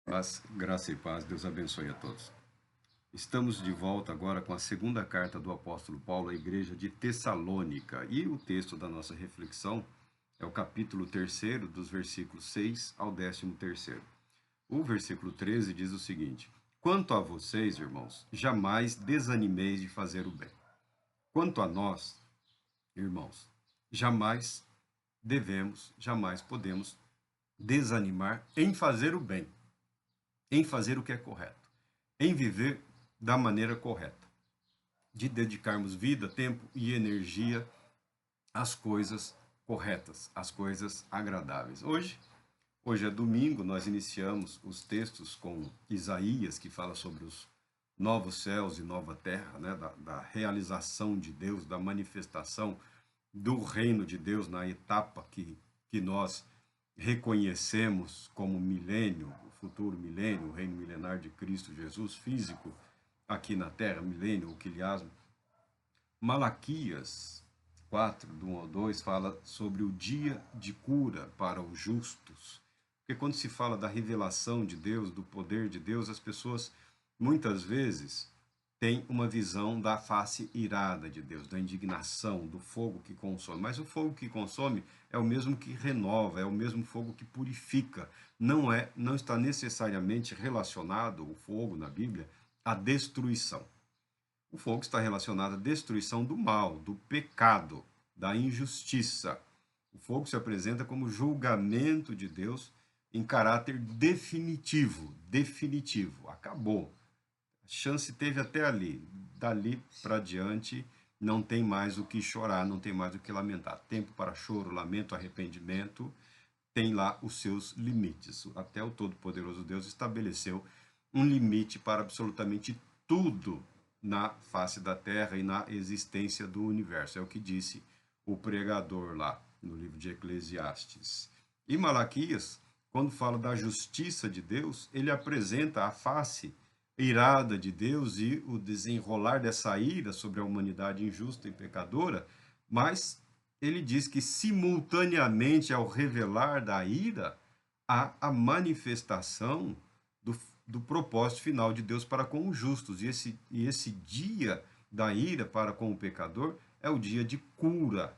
Paz, graça e paz, Deus abençoe a todos. Estamos de volta agora com a segunda carta do apóstolo Paulo à igreja de Tessalônica. E o texto da nossa reflexão é o capítulo 3, dos versículos 6 ao 13º. O versículo 13 diz o seguinte: Quanto a vocês, irmãos, jamais desanimeis de fazer o bem. Quanto a nós, irmãos, jamais podemos desanimar em fazer o bem, em fazer o que é correto, em viver da maneira correta, de dedicarmos vida, tempo e energia às coisas corretas, às coisas agradáveis. Hoje é domingo, nós iniciamos os textos com Isaías, que fala sobre os novos céus e nova terra, né? da realização de Deus, da manifestação do reino de Deus na etapa que nós reconhecemos como milênio, o futuro milênio, o reino milenar de Cristo Jesus, físico aqui na terra, milênio, o quiliasmo. Malaquias 4, do 1 ao 2, fala sobre o dia de cura para os justos. Porque quando se fala da revelação de Deus, do poder de Deus, as pessoas muitas vezes têm uma visão da face irada de Deus, da indignação, do fogo que consome. Mas o fogo que consome é o mesmo que renova, é o mesmo fogo que purifica. Não está necessariamente relacionado o fogo na Bíblia à destruição. O fogo está relacionado à destruição do mal, do pecado, da injustiça. O fogo se apresenta como julgamento de Deus em caráter definitivo, definitivo. Acabou. A chance teve até ali. Dali para diante não tem mais o que chorar, não tem mais o que lamentar. Tempo para choro, lamento, arrependimento tem lá os seus limites. Até o Todo-Poderoso Deus estabeleceu um limite para absolutamente tudo na face da terra e na existência do universo. É o que disse o pregador lá no livro de Eclesiastes. E Malaquias, quando fala da justiça de Deus, ele apresenta a face irada de Deus e o desenrolar dessa ira sobre a humanidade injusta e pecadora, mas ele diz que simultaneamente ao revelar da ira, há a manifestação do propósito final de Deus para com os justos. E esse dia da ira para com o pecador é o dia de cura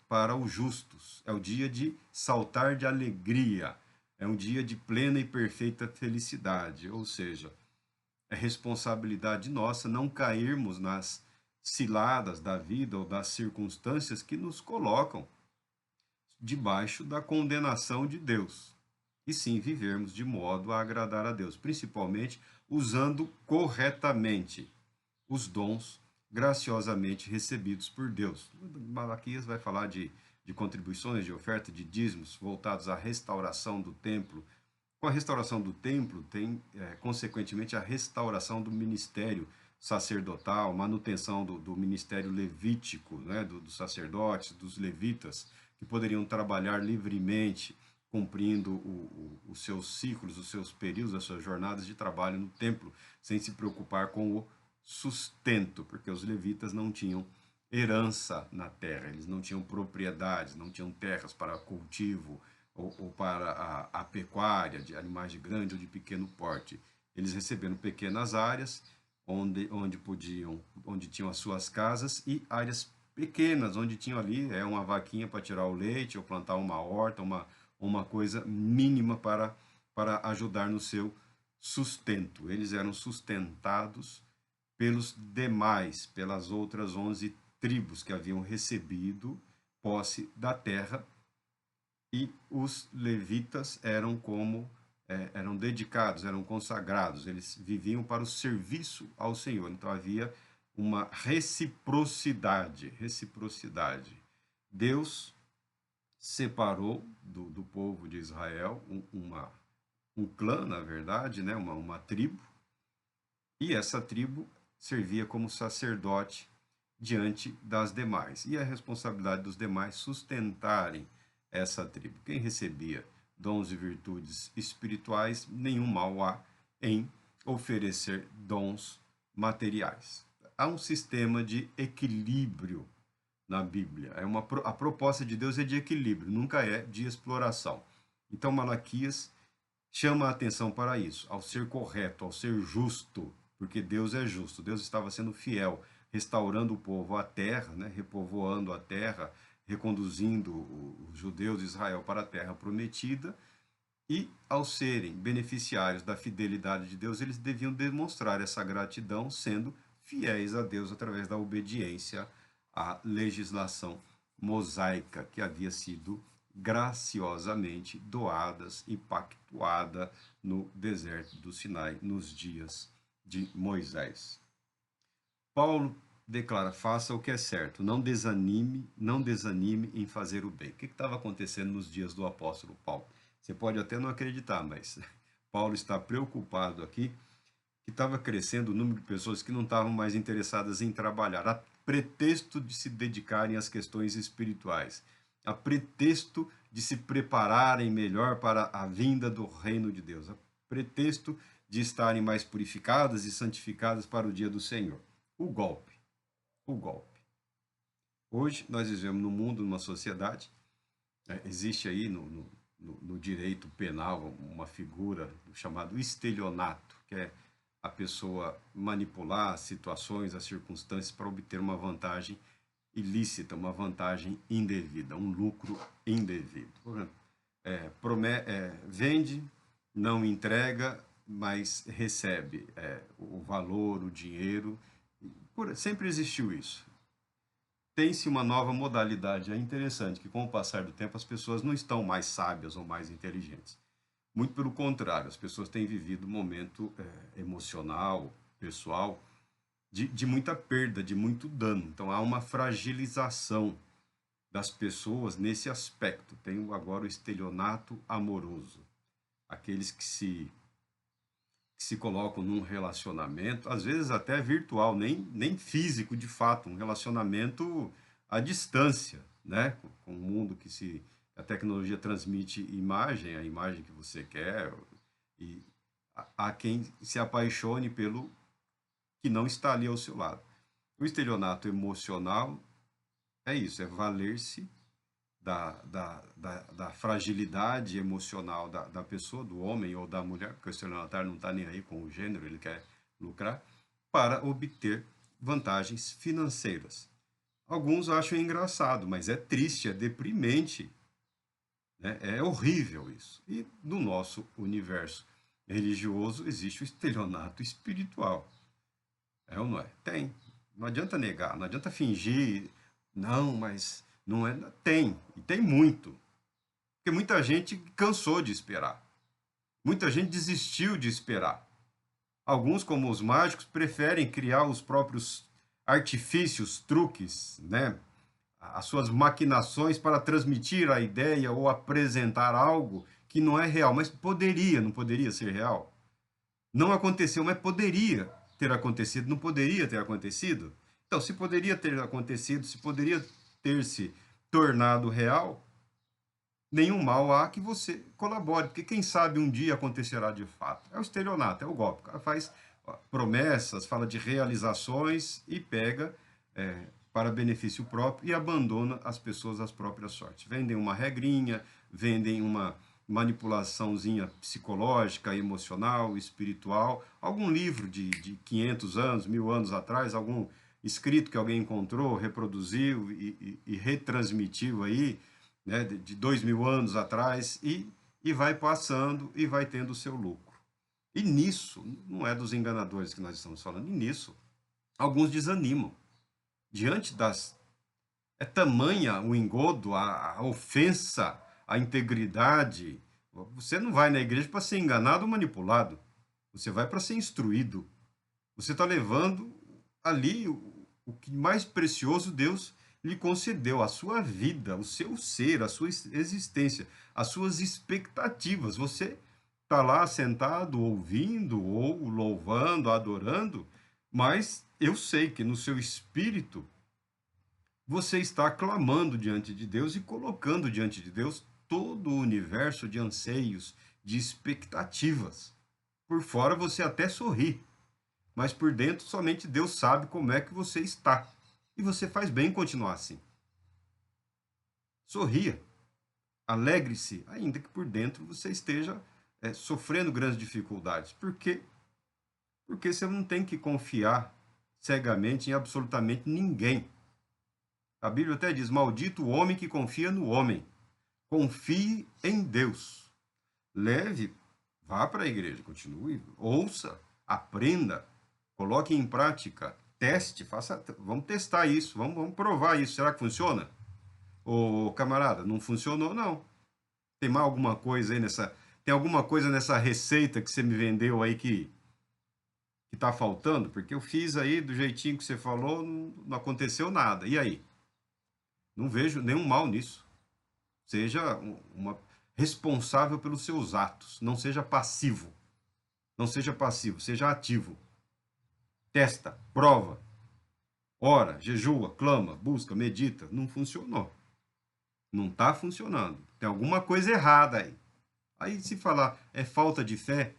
para os justos. É o dia de saltar de alegria. É um dia de plena e perfeita felicidade. Ou seja, é responsabilidade nossa não cairmos nas ciladas da vida ou das circunstâncias que nos colocam debaixo da condenação de Deus, e sim vivermos de modo a agradar a Deus, principalmente usando corretamente os dons graciosamente recebidos por Deus. Malaquias vai falar de contribuições, de oferta, de dízimos voltados à restauração do templo. Com a restauração do templo, tem, consequentemente, a restauração do ministério sacerdotal, manutenção do ministério levítico, né, dos sacerdotes, dos levitas, que poderiam trabalhar livremente, cumprindo os seus ciclos, os seus períodos, as suas jornadas de trabalho no templo, sem se preocupar com o sustento, porque os levitas não tinham herança na terra, eles não tinham propriedades, não tinham terras para cultivo, ou para a pecuária de animais de grande ou de pequeno porte. Eles receberam pequenas áreas onde tinham as suas casas e áreas pequenas, onde tinham ali uma vaquinha para tirar o leite ou plantar uma horta, uma coisa mínima para ajudar no seu sustento. Eles eram sustentados pelos demais, pelas outras 11 tribos que haviam recebido posse da terra, e os levitas eram dedicados, eram consagrados, eles viviam para o serviço ao Senhor. Então havia uma reciprocidade. Deus separou do povo de Israel um clã, na verdade, né? uma tribo, e essa tribo servia como sacerdote diante das demais. E a responsabilidade dos demais sustentarem essa tribo. Quem recebia dons e virtudes espirituais, nenhum mal há em oferecer dons materiais. Há um sistema de equilíbrio na Bíblia. A proposta de Deus é de equilíbrio, nunca é de exploração. Então Malaquias chama a atenção para isso, ao ser correto, ao ser justo, porque Deus é justo. Deus estava sendo fiel, restaurando o povo à terra, né, repovoando a terra, reconduzindo os judeus de Israel para a terra prometida, e ao serem beneficiários da fidelidade de Deus, eles deviam demonstrar essa gratidão sendo fiéis a Deus através da obediência à legislação mosaica que havia sido graciosamente doadas e pactuada no deserto do Sinai nos dias de Moisés. Paulo declara: faça o que é certo, não desanime em fazer o bem. O que estava acontecendo nos dias do apóstolo Paulo? Você pode até não acreditar, mas Paulo está preocupado aqui que estava crescendo o número de pessoas que não estavam mais interessadas em trabalhar, a pretexto de se dedicarem às questões espirituais, a pretexto de se prepararem melhor para a vinda do reino de Deus, a pretexto de estarem mais purificadas e santificadas para o dia do Senhor. O golpe. Hoje nós vivemos num mundo, numa sociedade, existe aí no direito penal uma figura chamada estelionato, que é a pessoa manipular as situações, as circunstâncias para obter uma vantagem ilícita, uma vantagem indevida, um lucro indevido. Vende, não entrega, mas recebe o valor, o dinheiro. Sempre existiu isso. Tem-se uma nova modalidade. É interessante que, com o passar do tempo, as pessoas não estão mais sábias ou mais inteligentes. Muito pelo contrário, as pessoas têm vivido um momento emocional, pessoal, de muita perda, de muito dano. Então, há uma fragilização das pessoas nesse aspecto. Tem agora o estelionato amoroso. Aqueles que se colocam num relacionamento, às vezes até virtual, nem físico de fato, um relacionamento à distância, né? Com um mundo que a tecnologia transmite imagem, a imagem que você quer, e há quem se apaixone pelo que não está ali ao seu lado. O estelionato emocional é isso, é valer-se da fragilidade emocional da pessoa, do homem ou da mulher, porque o estelionatário não está nem aí com o gênero, ele quer lucrar, para obter vantagens financeiras. Alguns acham engraçado, mas é triste, é deprimente, né? É horrível isso. E no nosso universo religioso existe o estelionato espiritual. É ou não é? Tem. Não adianta negar, não adianta fingir. Não, mas não é. Tem. E tem muito. Porque muita gente cansou de esperar. Muita gente desistiu de esperar. Alguns, como os mágicos, preferem criar os próprios artifícios, truques, né? As suas maquinações para transmitir a ideia ou apresentar algo que não é real, mas não poderia ser real. Não aconteceu, mas poderia ter acontecido, não poderia ter acontecido? Então, se poderia ter acontecido, se poderia ter se tornado real, nenhum mal há que você colabore, porque quem sabe um dia acontecerá de fato. É o estelionato, é o golpe. O cara faz promessas, fala de realizações e pega para benefício próprio e abandona as pessoas às próprias sortes. Vendem uma regrinha, vendem uma manipulaçãozinha psicológica, emocional, espiritual, algum livro de 500 anos, 1000 anos atrás, algum escrito que alguém encontrou, reproduziu e retransmitiu aí, né, de 2000 anos atrás, e vai passando e vai tendo o seu lucro. E nisso, não é dos enganadores que nós estamos falando, e nisso, alguns desanimam. Diante das... É tamanha o engodo, a ofensa, a integridade. Você não vai na igreja para ser enganado ou manipulado. Você vai para ser instruído. Você está levando ali o que mais precioso Deus lhe concedeu, a sua vida, o seu ser, a sua existência, as suas expectativas. Você está lá sentado, ouvindo, ou louvando, adorando, mas eu sei que no seu espírito você está clamando diante de Deus e colocando diante de Deus todo o universo de anseios, de expectativas. Por fora você até sorri, mas por dentro somente Deus sabe como é que você está. E você faz bem em continuar assim. Sorria, alegre-se, ainda que por dentro você esteja sofrendo grandes dificuldades. Por quê? Porque você não tem que confiar cegamente em absolutamente ninguém. A Bíblia até diz: maldito o homem que confia no homem. Confie em Deus. Leve, vá para a igreja, continue, ouça, aprenda, coloque em prática, teste, vamos testar isso, vamos provar isso. Será que funciona? Ô, camarada, não funcionou, não. Tem mais alguma coisa aí tem alguma coisa nessa receita que você me vendeu aí que tá faltando? Porque eu fiz aí do jeitinho que você falou, não aconteceu nada. E aí? Não vejo nenhum mal nisso. Seja uma responsável pelos seus atos, não seja passivo. Não seja passivo, seja ativo. Testa, prova, ora, jejua, clama, busca, medita. Não funcionou. Não está funcionando. Tem alguma coisa errada aí. Aí, se falar é falta de fé,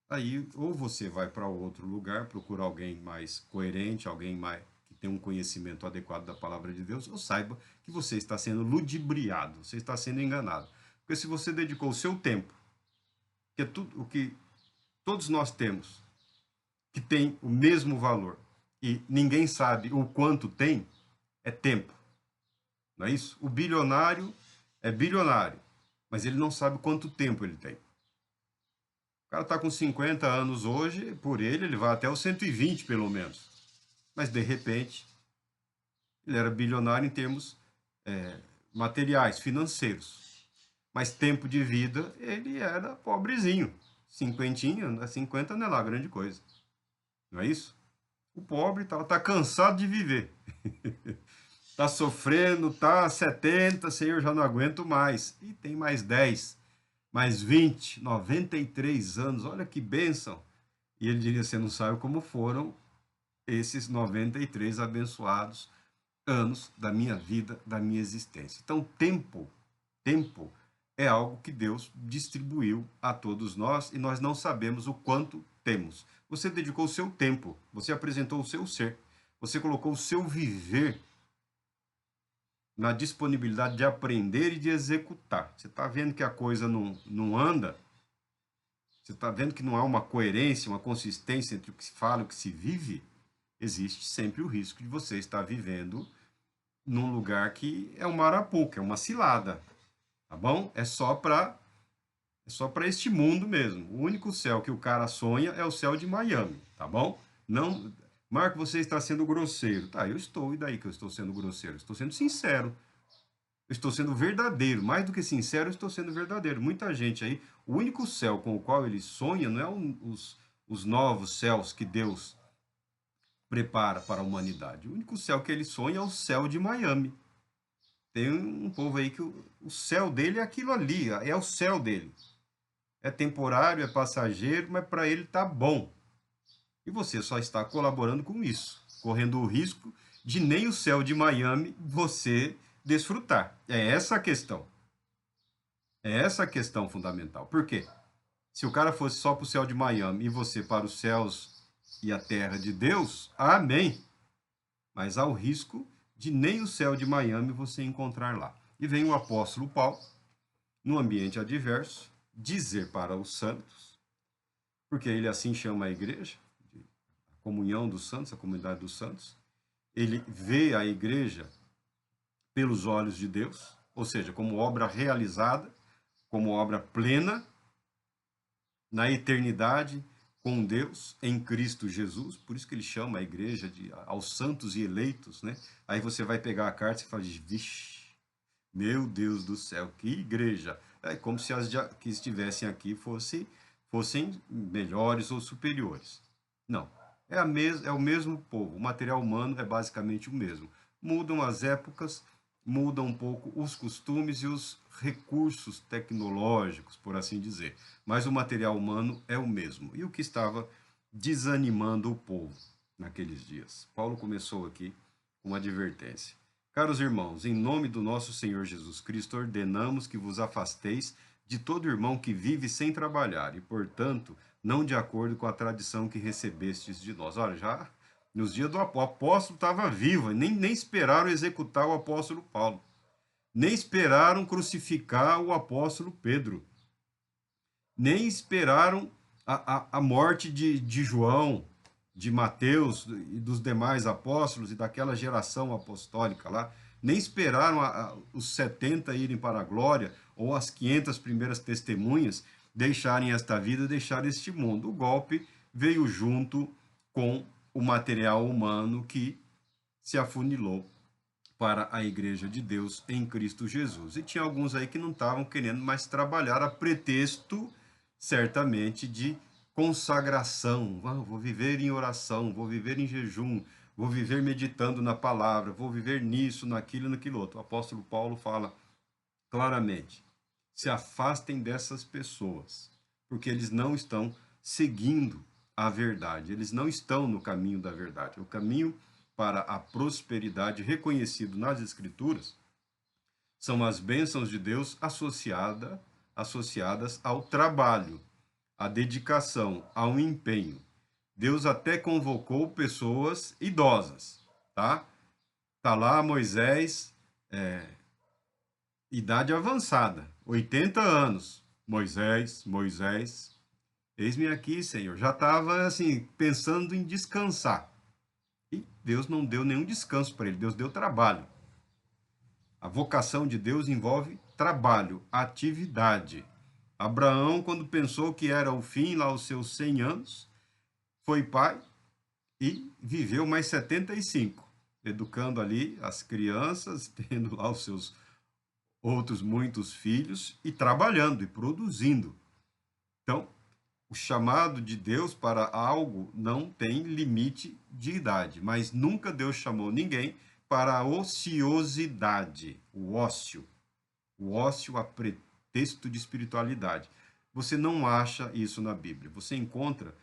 aí ou você vai para outro lugar, procurar alguém mais coerente, alguém mais que tem um conhecimento adequado da palavra de Deus, ou saiba que você está sendo ludibriado, você está sendo enganado. Porque se você dedicou o seu tempo, que é tudo o que todos nós temos, que tem o mesmo valor, e ninguém sabe o quanto tem, é tempo. Não é isso? O bilionário é bilionário, mas ele não sabe quanto tempo ele tem. O cara está com 50 anos hoje, por ele vai até os 120 pelo menos. Mas de repente, ele era bilionário em termos materiais, financeiros. Mas tempo de vida, ele era pobrezinho. Cinquentinha, 50 não é lá grande coisa. Não é isso? O pobre tá cansado de viver. Tá sofrendo, tá 70, Senhor, já não aguento mais. E tem mais 10, mais 20, 93 anos. Olha que bênção. E ele diria: você não sabe como foram esses 93 abençoados anos da minha vida, da minha existência. Então, tempo é algo que Deus distribuiu a todos nós e nós não sabemos o quanto temos. Você dedicou o seu tempo, você apresentou o seu ser, você colocou o seu viver na disponibilidade de aprender e de executar. Você está vendo que a coisa não anda? Você está vendo que não há uma coerência, uma consistência entre o que se fala e o que se vive? Existe sempre o risco de você estar vivendo num lugar que é uma arapuca, é uma cilada, tá bom? É só para este mundo mesmo. O único céu que o cara sonha é o céu de Miami, tá bom? Não, Marco, você está sendo grosseiro. Tá, eu estou, e daí que eu estou sendo grosseiro? Estou sendo sincero. Eu estou sendo verdadeiro. Mais do que sincero, eu estou sendo verdadeiro. Muita gente aí, o único céu com o qual ele sonha não é os novos céus que Deus prepara para a humanidade. O único céu que ele sonha é o céu de Miami. Tem um povo aí que o céu dele é aquilo ali, é o céu dele. É temporário, é passageiro, mas para ele tá bom. E você só está colaborando com isso, correndo o risco de nem o céu de Miami você desfrutar. É essa a questão. É essa a questão fundamental. Por quê? Se o cara fosse só para o céu de Miami e você para os céus e a terra de Deus, amém. Mas há o risco de nem o céu de Miami você encontrar lá. E vem o apóstolo Paulo, num ambiente adverso, dizer para os santos, porque ele assim chama a igreja, a comunhão dos santos, a comunidade dos santos, ele vê a igreja pelos olhos de Deus, ou seja, como obra realizada, como obra plena, na eternidade, com Deus, em Cristo Jesus, por isso que ele chama a igreja aos santos e eleitos, né? Aí você vai pegar a carta e fala, vixe, meu Deus do céu, que igreja! É como se as que estivessem aqui fossem melhores ou superiores. Não, é o mesmo povo, o material humano é basicamente o mesmo. Mudam as épocas, mudam um pouco os costumes e os recursos tecnológicos, por assim dizer. Mas o material humano é o mesmo. E o que estava desanimando o povo naqueles dias? Paulo começou aqui com uma advertência. Caros irmãos, em nome do nosso Senhor Jesus Cristo, ordenamos que vos afasteis de todo irmão que vive sem trabalhar e, portanto, não de acordo com a tradição que recebestes de nós. Olha, já nos dias do apóstolo estava vivo, nem esperaram executar o apóstolo Paulo, nem esperaram crucificar o apóstolo Pedro. nem esperaram a morte de João, de Mateus e dos demais apóstolos e daquela geração apostólica lá, nem esperaram os 70 irem para a glória ou as 500 primeiras testemunhas deixarem esta vida, deixarem este mundo. O golpe veio junto com o material humano que se afunilou para a igreja de Deus em Cristo Jesus. E tinha alguns aí que não estavam querendo mais trabalhar a pretexto, certamente, de consagração. Ah, vou viver em oração, vou viver em jejum, vou viver meditando na palavra, vou viver nisso, naquilo, naquilo outro. O apóstolo Paulo fala claramente: se afastem dessas pessoas, porque eles não estão seguindo a verdade, eles não estão no caminho da verdade. O caminho para a prosperidade reconhecido nas Escrituras são as bênçãos de Deus associadas ao trabalho, à dedicação, ao empenho. Deus até convocou pessoas idosas, tá? Tá lá Moisés, idade avançada, 80 anos. Moisés, eis-me aqui, Senhor. Já estava assim, pensando em descansar. E Deus não deu nenhum descanso para ele, Deus deu trabalho. A vocação de Deus envolve trabalho, atividade. Abraão, quando pensou que era o fim, lá aos seus 100 anos, foi pai e viveu mais 75, educando ali as crianças, tendo lá os seus outros muitos filhos e trabalhando e produzindo. Então, o chamado de Deus para algo não tem limite de idade, mas nunca Deus chamou ninguém para a ociosidade, o ócio a pretexto de espiritualidade. Você não acha isso na Bíblia. Você encontra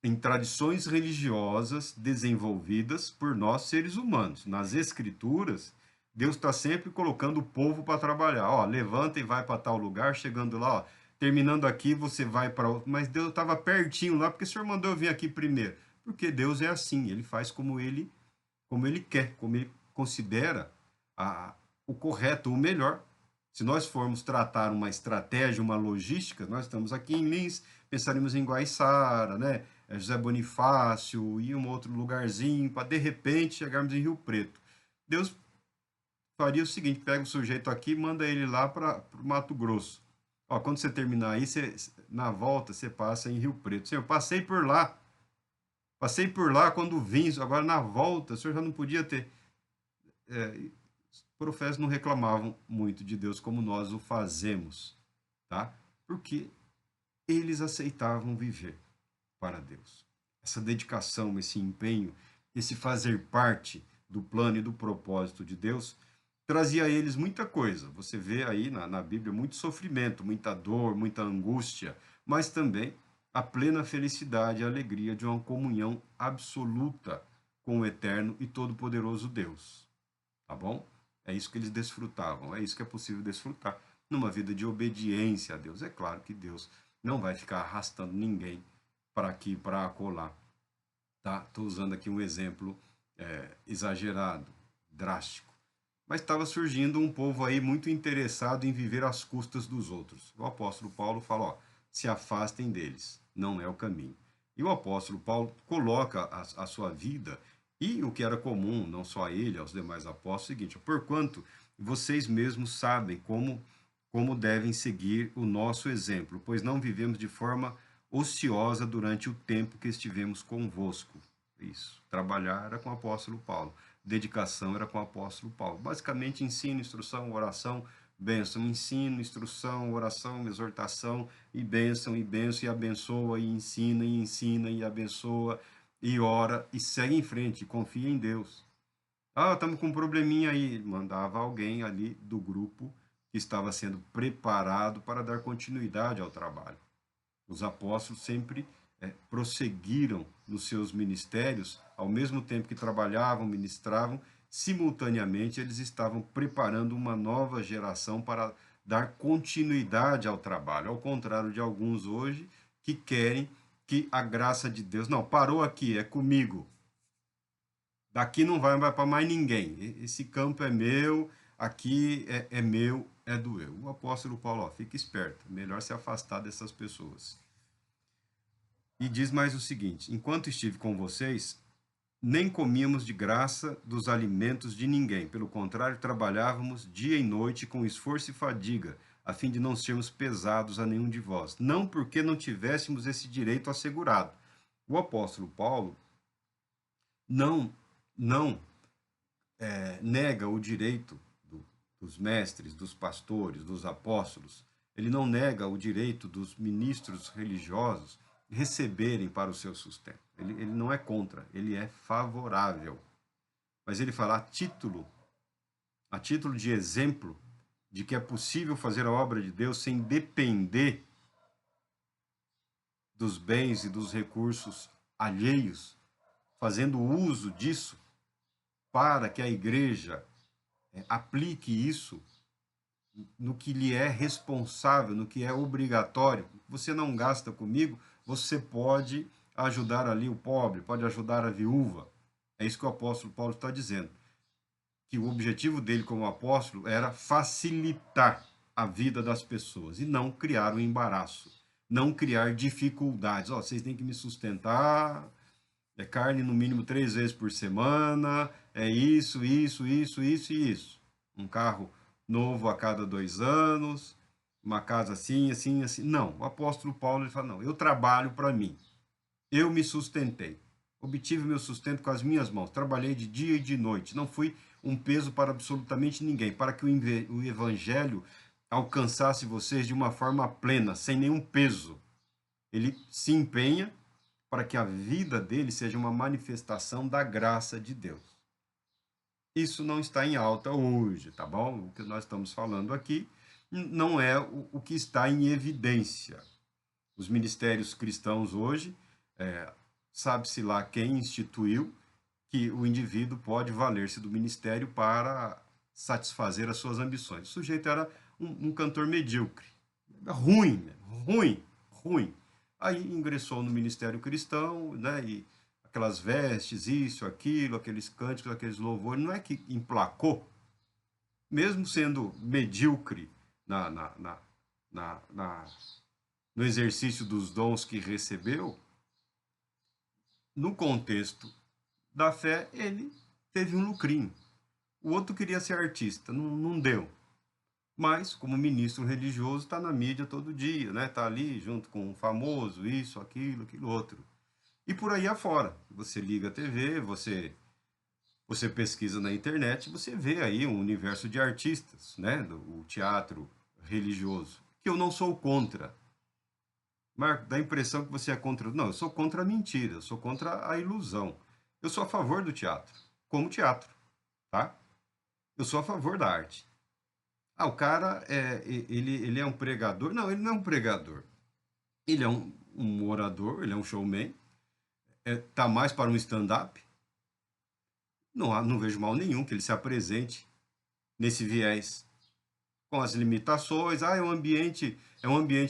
em tradições religiosas desenvolvidas por nós seres humanos. Nas Escrituras, Deus está sempre colocando o povo para trabalhar. Ó, levanta e vai para tal lugar, chegando lá, ó, terminando aqui, você vai para outro. Mas Deus estava pertinho lá, porque o Senhor mandou eu vir aqui primeiro. Porque Deus é assim, ele faz como ele quer, como ele considera o correto, o melhor. Se nós formos tratar uma estratégia, uma logística, nós estamos aqui em Lins, pensaríamos em Guaiçara, né? José Bonifácio e um outro lugarzinho, para de repente chegarmos em Rio Preto. Deus faria o seguinte: pega o sujeito aqui e manda ele lá para o Mato Grosso. Ó, quando você terminar aí, na volta você passa em Rio Preto. Senhor, passei por lá quando vim, agora na volta, o senhor já não podia ter. Os profetas não reclamavam muito de Deus como nós o fazemos, tá? Porque eles aceitavam viver para Deus. Essa dedicação, esse empenho, esse fazer parte do plano e do propósito de Deus, trazia a eles muita coisa. Você vê aí na Bíblia muito sofrimento, muita dor, muita angústia, mas também a plena felicidade e alegria de uma comunhão absoluta com o eterno e todo-poderoso Deus. Tá bom? É isso que eles desfrutavam, é isso que é possível desfrutar numa vida de obediência a Deus. É claro que Deus não vai ficar arrastando ninguém para aqui, para acolá. Tá? Estou usando aqui um exemplo exagerado, drástico. Mas estava surgindo um povo aí muito interessado em viver às custas dos outros. O apóstolo Paulo fala, ó, se afastem deles, não é o caminho. E o apóstolo Paulo coloca a sua vida e o que era comum, não só a ele, aos demais apóstolos, é o seguinte: porquanto vocês mesmos sabem como devem seguir o nosso exemplo, pois não vivemos de forma ociosa durante o tempo que estivemos convosco. Isso, trabalhar era com o apóstolo Paulo, dedicação era com o apóstolo Paulo. Basicamente, ensino, instrução, oração, bênção. Ensino, instrução, oração, exortação, e bênção, e abençoa, e ensina, e abençoa, e ora, e segue em frente, e confia em Deus. Ah, estamos com um probleminha aí. Mandava alguém ali do grupo que estava sendo preparado para dar continuidade ao trabalho. Os apóstolos sempre prosseguiram nos seus ministérios, ao mesmo tempo que trabalhavam, ministravam, simultaneamente eles estavam preparando uma nova geração para dar continuidade ao trabalho, ao contrário de alguns hoje que querem que a graça de Deus, não, parou aqui, é comigo, daqui não vai para mais ninguém, esse campo é meu, aqui é meu é do eu. O apóstolo Paulo, ó, fica esperto, melhor se afastar dessas pessoas. E diz mais o seguinte: enquanto estive com vocês, nem comíamos de graça dos alimentos de ninguém. Pelo contrário, trabalhávamos dia e noite com esforço e fadiga, a fim de não sermos pesados a nenhum de vós. Não porque não tivéssemos esse direito assegurado. O apóstolo Paulo não nega o direito dos mestres, dos pastores, dos apóstolos. Ele não nega o direito dos ministros religiosos receberem para o seu sustento. Ele não é contra, ele é favorável. Mas ele fala a título de exemplo de que é possível fazer a obra de Deus sem depender dos bens e dos recursos alheios, fazendo uso disso para que a igreja aplique isso no que lhe é responsável, no que é obrigatório. Você não gasta comigo, você pode ajudar ali o pobre, pode ajudar a viúva. É isso que o apóstolo Paulo está dizendo. Que o objetivo dele como apóstolo era facilitar a vida das pessoas e não criar um embaraço, não criar dificuldades. Ó, vocês têm que me sustentar, é carne no mínimo 3 vezes por semana, é isso. Um carro novo a cada 2 anos, uma casa assim. Não, o apóstolo Paulo ele fala, não, eu trabalho para mim, eu me sustentei, obtive meu sustento com as minhas mãos, trabalhei de dia e de noite, não fui um peso para absolutamente ninguém, para que o evangelho alcançasse vocês de uma forma plena, sem nenhum peso. Ele se empenha para que a vida dele seja uma manifestação da graça de Deus. Isso não está em alta hoje, tá bom? O que nós estamos falando aqui não é o que está em evidência. Os ministérios cristãos hoje, sabe-se lá quem instituiu que o indivíduo pode valer-se do ministério para satisfazer as suas ambições. O sujeito era um cantor medíocre, ruim. Aí ingressou no ministério cristão, né, e aquelas vestes, isso, aquilo, aqueles cânticos, aqueles louvores, não é que emplacou, mesmo sendo medíocre no exercício dos dons que recebeu, no contexto da fé, ele teve um lucrinho. O outro queria ser artista, não deu. Mas, como ministro religioso, está na mídia todo dia, né? Está ali junto com um famoso, isso, aquilo outro. E por aí afora. Você liga a TV, você pesquisa na internet, você vê aí um universo de artistas, né? O teatro religioso, que eu não sou contra. Marco, dá a impressão que você é contra... Não, eu sou contra a mentira, eu sou contra a ilusão. Eu sou a favor do teatro, como teatro, tá? Eu sou a favor da arte. Ah, o cara, ele é um pregador? Não, ele não é um pregador. Ele é um orador, ele é um showman. Tá mais para um stand-up. Não vejo mal nenhum que ele se apresente nesse viés, com as limitações. Ah, é um ambiente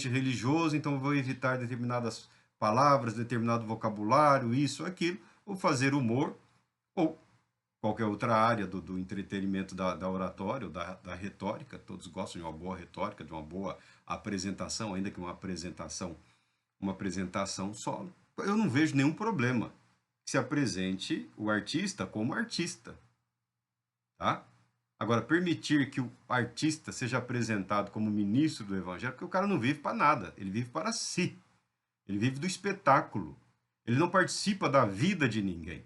religioso, então eu vou evitar determinadas palavras, determinado vocabulário, isso, aquilo, ou fazer humor, ou qualquer outra área do entretenimento da oratória, da retórica. Todos gostam de uma boa retórica, de uma boa apresentação, ainda que uma apresentação solo. Eu não vejo nenhum problema que se apresente o artista como artista, tá? Agora, permitir que o artista seja apresentado como ministro do evangelho, porque o cara não vive para nada, ele vive para si, ele vive do espetáculo, ele não participa da vida de ninguém.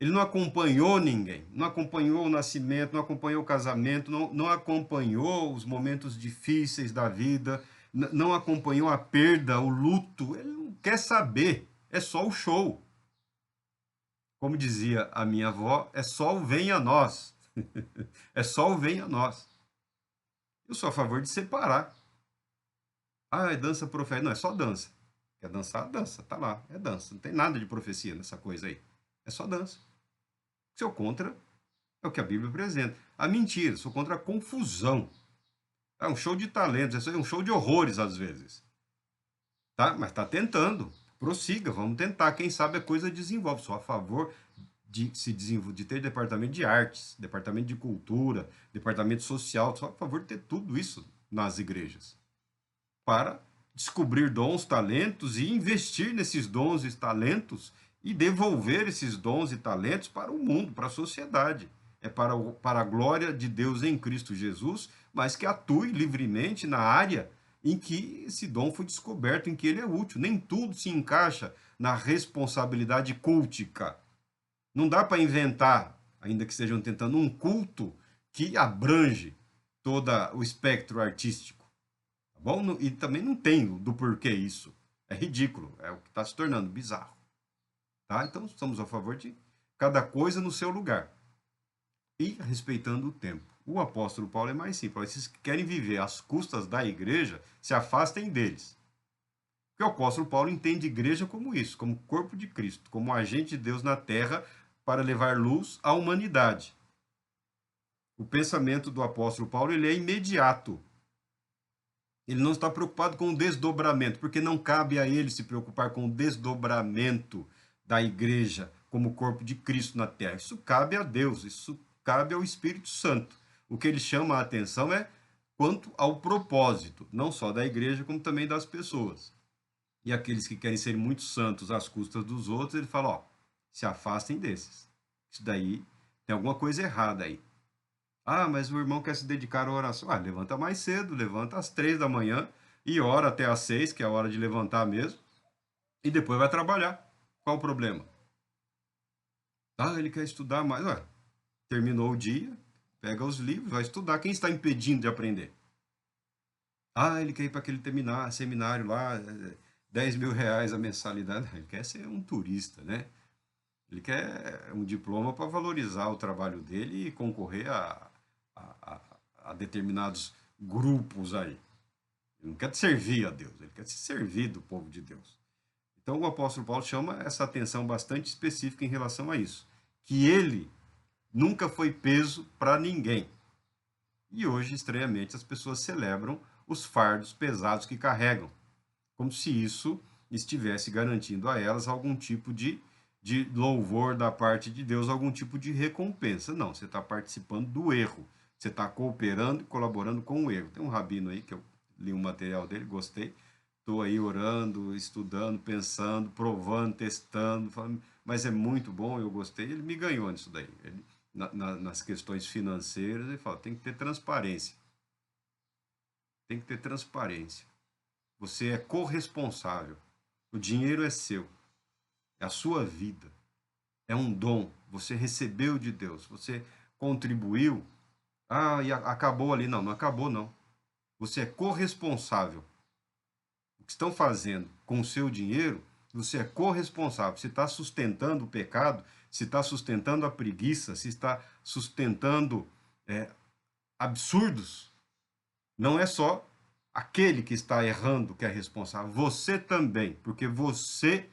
Ele não acompanhou ninguém, não acompanhou o nascimento, não acompanhou o casamento, não acompanhou os momentos difíceis da vida, não acompanhou a perda, o luto. Ele não quer saber, é só o show. Como dizia a minha avó, é só o vem a nós. É só o vem a nós. Eu sou a favor de separar. Ah, é dança profética. Não, é só dança. Quer dançar? Dança, tá lá, é dança. Não tem nada de profecia nessa coisa aí. É só dança. Sou contra é o que a Bíblia apresenta. A mentira, sou contra a confusão. É um show de talentos, é um show de horrores às vezes. Tá? Mas está tentando. Prossiga, vamos tentar. Quem sabe a coisa desenvolve. Sou a favor de ter departamento de artes, departamento de cultura, departamento social, só a favor de ter tudo isso nas igrejas, para descobrir dons, talentos e investir nesses dons e talentos e devolver esses dons e talentos para o mundo, para a sociedade. É para a glória de Deus em Cristo Jesus, mas que atue livremente na área em que esse dom foi descoberto, em que ele é útil. Nem tudo se encaixa na responsabilidade cultica. Não dá para inventar, ainda que estejam tentando, um culto que abrange todo o espectro artístico. Tá bom? E também não tem do porquê isso. É ridículo, é o que está se tornando bizarro. Tá? Então, estamos a favor de cada coisa no seu lugar. E respeitando o tempo. O apóstolo Paulo é mais simples. Esses que querem viver às custas da igreja, se afastem deles. Porque o apóstolo Paulo entende a igreja como isso, como corpo de Cristo, como agente de Deus na terra para levar luz à humanidade. O pensamento do apóstolo Paulo ele é imediato. Ele não está preocupado com o desdobramento, porque não cabe a ele se preocupar com o desdobramento da igreja como corpo de Cristo na terra. Isso cabe a Deus, isso cabe ao Espírito Santo. O que ele chama a atenção é quanto ao propósito, não só da igreja, como também das pessoas. E aqueles que querem ser muito santos às custas dos outros, ele fala, ó, se afastem desses. Isso daí tem alguma coisa errada aí. Ah, mas o irmão quer se dedicar à oração. Ah, levanta mais cedo, levanta às 3 da manhã e ora até às 6, que é a hora de levantar mesmo, e depois vai trabalhar. Qual o problema? Ah, ele quer estudar mais. Ué, terminou o dia, pega os livros, vai estudar. Quem está impedindo de aprender? Ah, ele quer ir para aquele seminário lá, 10 mil reais a mensalidade. Ele quer ser um turista, né? Ele quer um diploma para valorizar o trabalho dele e concorrer a determinados grupos aí. Ele não quer servir a Deus, ele quer se servir do povo de Deus. Então o apóstolo Paulo chama essa atenção bastante específica em relação a isso. Que ele nunca foi peso para ninguém. E hoje, estranhamente, as pessoas celebram os fardos pesados que carregam, como se isso estivesse garantindo a elas algum tipo de louvor da parte de Deus, algum tipo de recompensa. Não, você está participando do erro. Você está cooperando e colaborando com o erro. Tem um rabino aí que eu li um material dele, gostei. Estou aí orando, estudando, pensando, provando, testando, falando, mas é muito bom, eu gostei. Ele me ganhou nisso daí. Ele, nas questões financeiras, ele fala, tem que ter transparência. Tem que ter transparência. Você é corresponsável. O dinheiro é seu. É a sua vida. É um dom. Você recebeu de Deus. Você contribuiu. Ah, e acabou ali. Não, não acabou, não. Você é corresponsável. O que estão fazendo com o seu dinheiro, você é corresponsável. Você está sustentando o pecado, se está sustentando a preguiça, se está sustentando absurdos. Não é só aquele que está errando que é responsável. Você também, porque você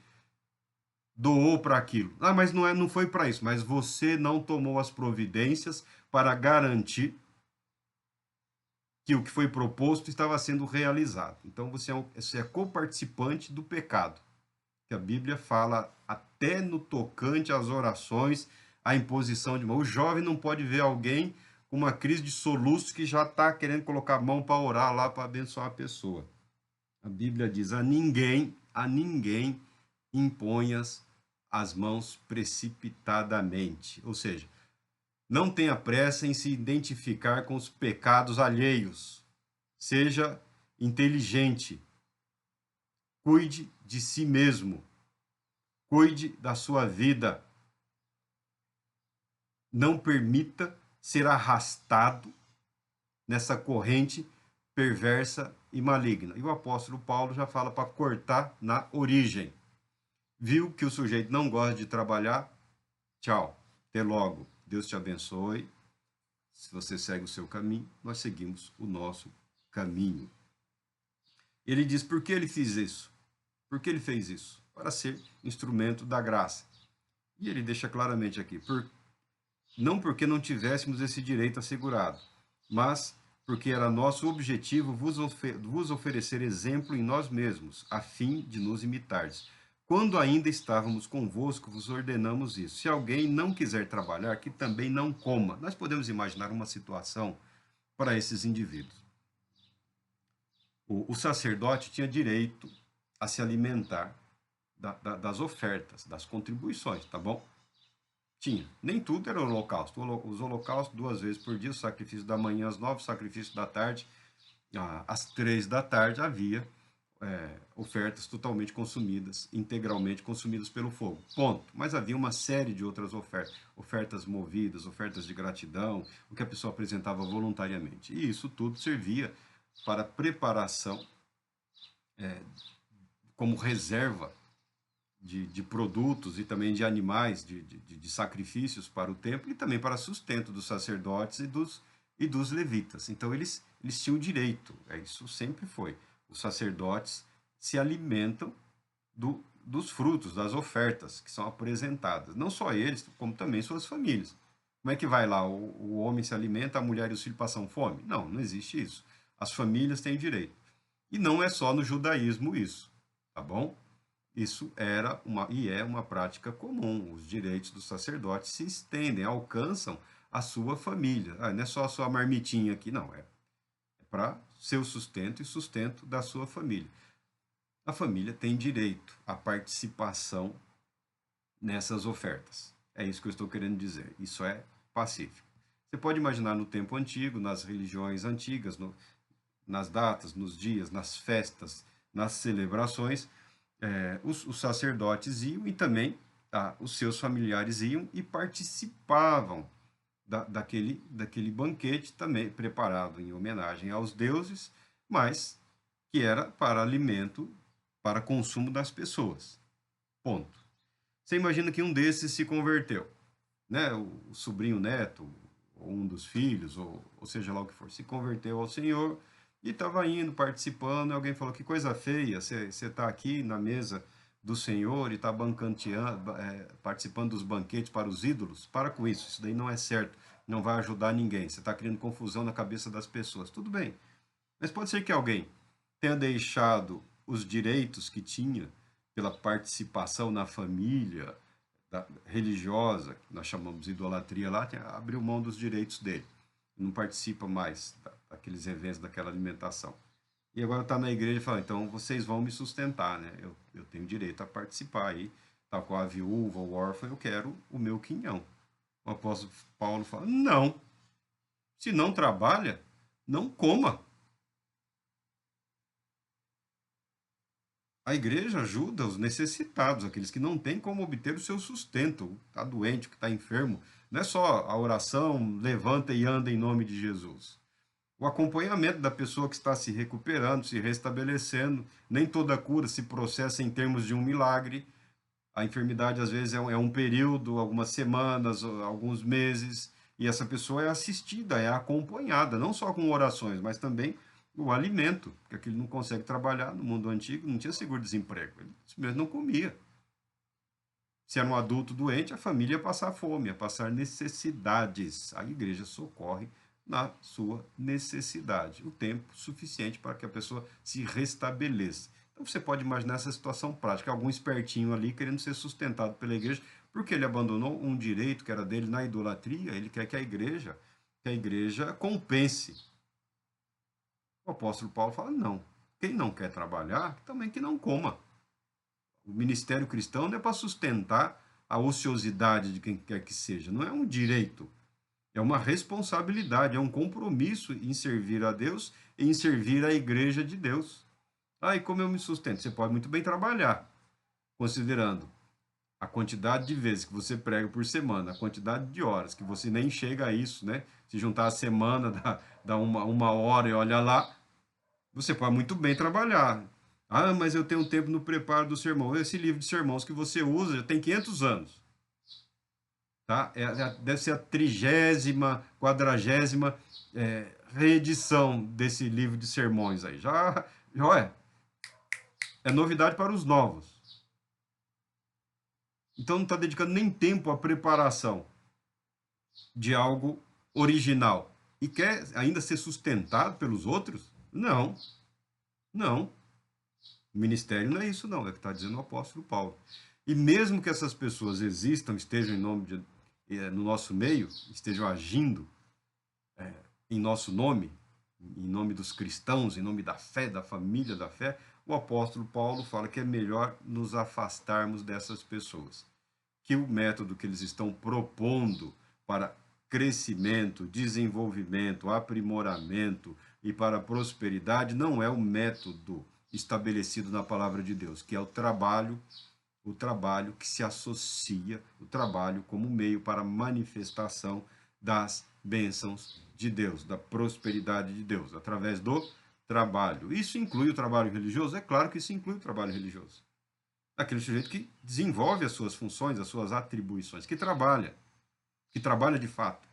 doou para aquilo. Ah, mas não foi para isso. Mas você não tomou as providências para garantir que o que foi proposto estava sendo realizado. Então você é coparticipante do pecado, que a Bíblia fala até no tocante às orações, à imposição de mão. O jovem não pode ver alguém com uma crise de soluço que já está querendo colocar a mão para orar lá para abençoar a pessoa. A Bíblia diz: a ninguém imponhas as mãos precipitadamente. Ou seja, não tenha pressa em se identificar com os pecados alheios. Seja inteligente. Cuide de si mesmo. Cuide da sua vida. Não permita ser arrastado nessa corrente perversa e maligna. E o apóstolo Paulo já fala para cortar na origem. Viu que o sujeito não gosta de trabalhar? Tchau. Até logo. Deus te abençoe. Se você segue o seu caminho, nós seguimos o nosso caminho. Ele diz, por que ele fez isso? Por que ele fez isso? Para ser instrumento da graça. E ele deixa claramente aqui, não porque não tivéssemos esse direito assegurado, mas porque era nosso objetivo vos oferecer exemplo em nós mesmos, a fim de nos imitardes. quando ainda estávamos convosco, vos ordenamos isso. Se alguém não quiser trabalhar, que também não coma. Nós podemos imaginar uma situação para esses indivíduos. O sacerdote tinha direito a se alimentar das ofertas, das contribuições, tá bom? Tinha. Nem tudo era holocausto. Os holocaustos 2 vezes por dia, o sacrifício da manhã às 9, o sacrifício da tarde às 3 da tarde, havia ofertas totalmente consumidas, integralmente consumidas pelo fogo. Ponto. Mas havia uma série de outras ofertas, ofertas movidas, ofertas de gratidão, o que a pessoa apresentava voluntariamente. E isso tudo servia para preparação como reserva de produtos e também de animais, de sacrifícios para o templo e também para sustento dos sacerdotes e dos levitas. Então, eles tinham direito, isso sempre foi. Os sacerdotes se alimentam dos frutos, das ofertas que são apresentadas. Não só eles, como também suas famílias. Como é que vai lá? O homem se alimenta, a mulher e os filhos passam fome? Não, não existe isso. As famílias têm direito. E não é só no judaísmo isso, tá bom? Isso era e é uma prática comum. Os direitos dos sacerdotes se estendem, alcançam a sua família. Não é só a sua marmitinha aqui, não. É para seu sustento e sustento da sua família. A família tem direito à participação nessas ofertas. É isso que eu estou querendo dizer. Isso é pacífico. Você pode imaginar no tempo antigo, nas religiões antigas, nas datas, nos dias, nas festas, nas celebrações, os sacerdotes iam e também os seus familiares iam e participavam daquele banquete também preparado em homenagem aos deuses, mas que era para alimento, para consumo das pessoas. Ponto. Você imagina que um desses se converteu, né? O sobrinho neto, ou um dos filhos, ou seja lá o que for, se converteu ao Senhor e estava indo, participando, e alguém falou, que coisa feia, você está aqui na mesa do Senhor e está participando dos banquetes para os ídolos? Para com isso daí não é certo, não vai ajudar ninguém, você está criando confusão na cabeça das pessoas. Tudo bem, mas pode ser que alguém tenha deixado os direitos que tinha pela participação na família religiosa, que nós chamamos de idolatria lá, abriu mão dos direitos dele, não participa mais daqueles eventos, daquela alimentação. E agora está na igreja e fala, então vocês vão me sustentar, né? Eu tenho direito a participar aí, tal qual a viúva, o órfão, eu quero o meu quinhão. O apóstolo Paulo fala, não, se não trabalha, não coma. A igreja ajuda os necessitados, aqueles que não têm como obter o seu sustento, está doente, que está enfermo. Não é só a oração, levanta e anda em nome de Jesus. O acompanhamento da pessoa que está se recuperando, se restabelecendo, nem toda cura se processa em termos de um milagre. A enfermidade, às vezes, é um período, algumas semanas, alguns meses, e essa pessoa é assistida, é acompanhada, não só com orações, mas também o alimento, porque ele não consegue trabalhar no mundo antigo, não tinha seguro-desemprego, ele simplesmente não comia. Se era um adulto doente, a família ia passar fome, ia passar necessidades. A igreja socorre na sua necessidade, o tempo suficiente para que a pessoa se restabeleça. Então você pode imaginar essa situação prática, algum espertinho ali querendo ser sustentado pela igreja, porque ele abandonou um direito que era dele na idolatria, ele quer que a igreja compense. O apóstolo Paulo fala, não, quem não quer trabalhar, também que não coma. O ministério cristão não é para sustentar a ociosidade de quem quer que seja, não é um direito, é uma responsabilidade, é um compromisso em servir a Deus e em servir a igreja de Deus. E como eu me sustento? Você pode muito bem trabalhar, considerando a quantidade de vezes que você prega por semana, a quantidade de horas, que você nem chega a isso, né? Se juntar a semana, dá uma hora e olha lá, você pode muito bem trabalhar. Mas eu tenho tempo no preparo do sermão. Esse livro de sermões que você usa já tem 500 anos. Tá? Deve ser a 30ª, 40ª reedição desse livro de sermões aí. Já é novidade para os novos. Então não está dedicando nem tempo à preparação de algo original. E quer ainda ser sustentado pelos outros? Não. Não. O ministério não é isso, não, é o que está dizendo o apóstolo Paulo. E mesmo que essas pessoas existam, estejam no nosso meio, estejam agindo em nosso nome, em nome dos cristãos, em nome da fé, da família da fé, o apóstolo Paulo fala que é melhor nos afastarmos dessas pessoas. Que o método que eles estão propondo para crescimento, desenvolvimento, aprimoramento e para prosperidade não é o método estabelecido na palavra de Deus, que é o trabalho que se associa, o trabalho como meio para a manifestação das bênçãos de Deus, da prosperidade de Deus, através do trabalho. Isso inclui o trabalho religioso? É claro que isso inclui o trabalho religioso. Aquele sujeito que desenvolve as suas funções, as suas atribuições, que trabalha de fato.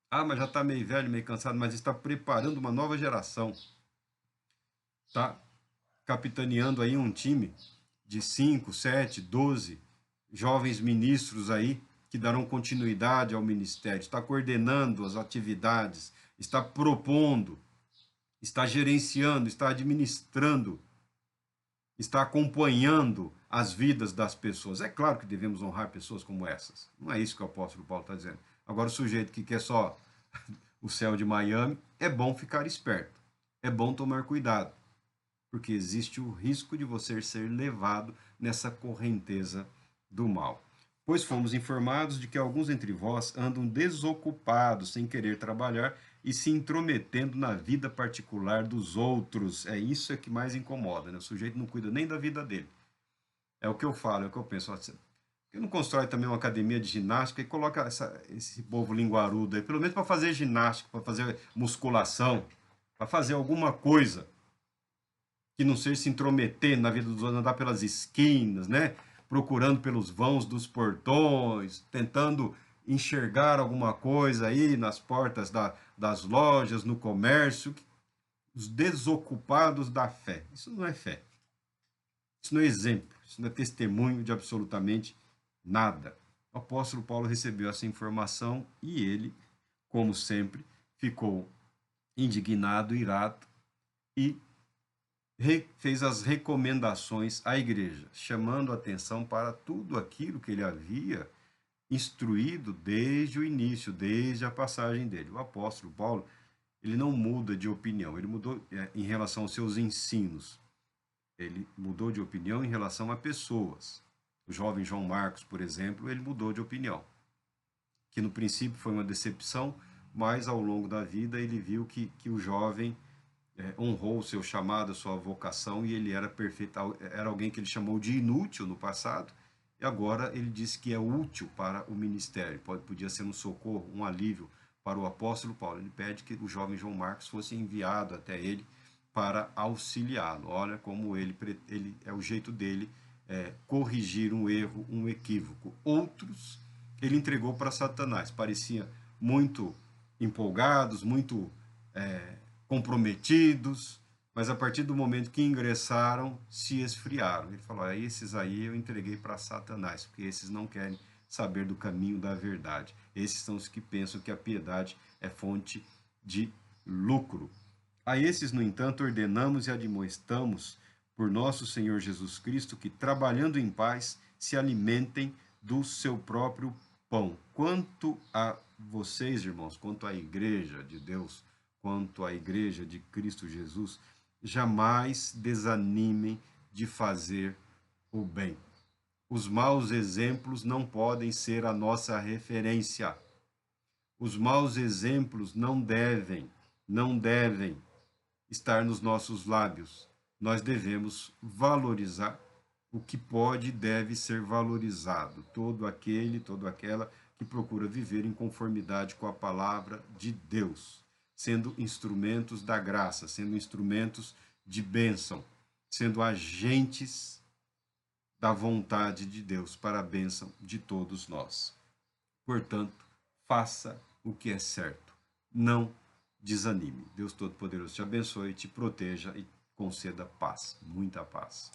Ah, mas já está meio velho, meio cansado, mas está preparando uma nova geração. Está capitaneando aí um time de 5, 7, 12 jovens ministros aí que darão continuidade ao ministério, está coordenando as atividades, está propondo, está gerenciando, está administrando, está acompanhando as vidas das pessoas. É claro que devemos honrar pessoas como essas. Não é isso que o apóstolo Paulo está dizendo. Agora, o sujeito que quer só o céu de Miami, é bom ficar esperto, é bom tomar cuidado, porque existe o risco de você ser levado nessa correnteza do mal. Pois fomos informados de que alguns entre vós andam desocupados, sem querer trabalhar e se intrometendo na vida particular dos outros. É isso que mais incomoda, né? O sujeito não cuida nem da vida dele. É o que eu falo, é o que eu penso. Por que não constrói também uma academia de ginástica e coloca esse povo linguarudo aí, pelo menos para fazer ginástica, para fazer musculação, para fazer alguma coisa que não seja se intrometer na vida dos outros, andar pelas esquinas, né? Procurando pelos vãos dos portões, tentando enxergar alguma coisa aí nas portas das lojas, no comércio. Os desocupados da fé. Isso não é fé. Isso não é exemplo. Isso não é testemunho de absolutamente nada. O apóstolo Paulo recebeu essa informação e ele, como sempre, ficou indignado, irado e fez as recomendações à igreja, chamando a atenção para tudo aquilo que ele havia instruído desde o início, desde a passagem dele. O apóstolo Paulo, ele não muda de opinião, ele mudou em relação aos seus ensinos, ele mudou de opinião em relação a pessoas. O jovem João Marcos, por exemplo, ele mudou de opinião, que no princípio foi uma decepção, mas ao longo da vida ele viu que o jovem honrou o seu chamado, a sua vocação, e ele era perfeito, era alguém que ele chamou de inútil no passado, e agora ele disse que é útil para o ministério, podia ser um socorro, um alívio para o apóstolo Paulo. Ele pede que o jovem João Marcos fosse enviado até ele para auxiliá-lo. Olha como ele é o jeito dele corrigir um erro, um equívoco. Outros ele entregou para Satanás, parecia muito empolgados, muito comprometidos, mas a partir do momento que ingressaram, se esfriaram. Ele falou, esses aí eu entreguei para Satanás, porque esses não querem saber do caminho da verdade. Esses são os que pensam que a piedade é fonte de lucro. A esses, no entanto, ordenamos e admoestamos por nosso Senhor Jesus Cristo que, trabalhando em paz, se alimentem do seu próprio pão. Quanto a vocês, irmãos, quanto à igreja de Deus, quanto à igreja de Cristo Jesus, jamais desanimem de fazer o bem. Os maus exemplos não podem ser a nossa referência. Os maus exemplos não devem estar nos nossos lábios. Nós devemos valorizar o que pode e deve ser valorizado. Todo aquele, toda aquela que procura viver em conformidade com a palavra de Deus, sendo instrumentos da graça, sendo instrumentos de bênção, sendo agentes da vontade de Deus para a bênção de todos nós. Portanto, faça o que é certo. Não desanime. Deus Todo-Poderoso te abençoe, te proteja e conceda paz, muita paz.